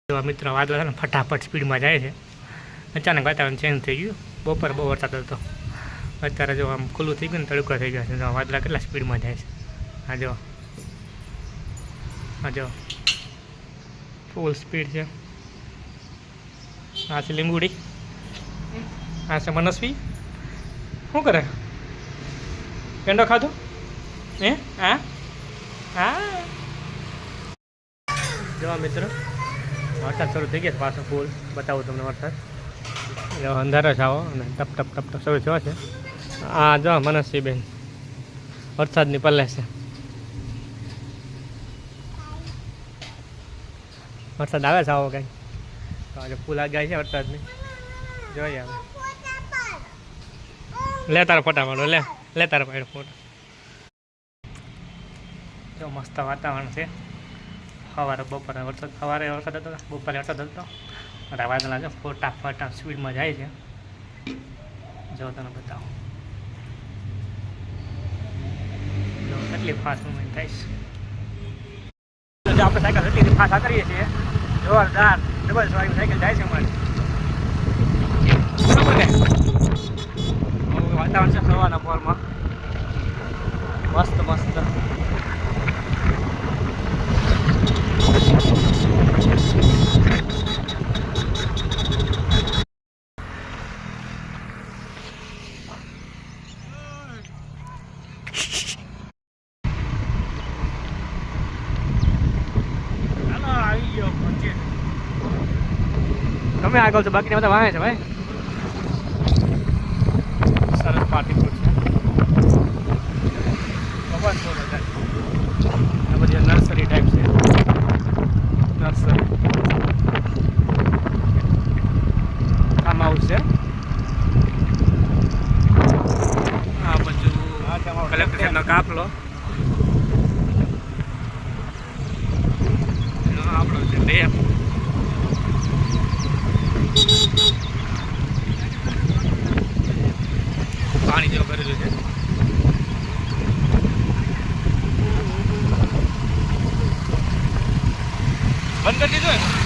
જો મિત્રો વાદળા છે ને ફટાફટ સ્પીડમાં જાય છે. અચાનક વાતાવરણ ચેન્જ થઈ ગયું. બપોર બહુ વરસાદ હતો. અત્યારે જો આમ ખુલ્લું થઈ ગયું ને તડકો થઈ ગયો છે. જો વાદળા કેટલા સ્પીડમાં જાય છે. હા જો ફૂલ સ્પીડ છે. આ છે લીંબુડી. આ છે મનસ્વી. શું કરે? પેંડો ખાધો? હા હા. જો મિત્રો વરસાદ શરૂ થઈ ગયા પાછો ફૂલ. બતાવું તમને વરસાદ. જો અંધારો જ આવો અને ટપ ટપ ટપ ટપ શરૂ થયો છે. આ જો મનસ્વીબેન વરસાદની પલ્લે છે. વરસાદ આવે છે આવો કંઈ તો ફૂલ આ ગાય છે વરસાદની. જોઈએ હવે લે તારો ફોટા પાડો. લે તારો પાડો ફોટો. જો મસ્ત વાતાવરણ છે. સવારે બપોરે વરસાદ હતો. બપોરે વરસાદ હતો. અને વાદળા જો ફટાફટ સ્પીડમાં જાય છે. જો તને બતાવો જો કેટલી ફાસ્ટ મૂવમેન્ટ થાય છે. જો આપણે સાયકલ એટલી ફાસ્ટ કરીએ છીએ. જોરદાર ડબલ સવારી સાયકલ જાય છે અમારી. વાતાવરણ છે સવારના પોરમાં મસ્ત મસ્ત. તમે આગળ છો બાકીના બધા વાંહે છે ભાઈ. સરસ પાર્ટી ફૂડ છે. ભગવાન ફૂડ હતા. આ બધી નર્સરી ટાઈપ છે. નર્સરી ફાર્મ હાઉસ છે. આ બધું કલેક્ટરનો કાફલો. આપણો છે ડેમ. પાણી જેવું કરેલું છે. બંધ કરી દીધું.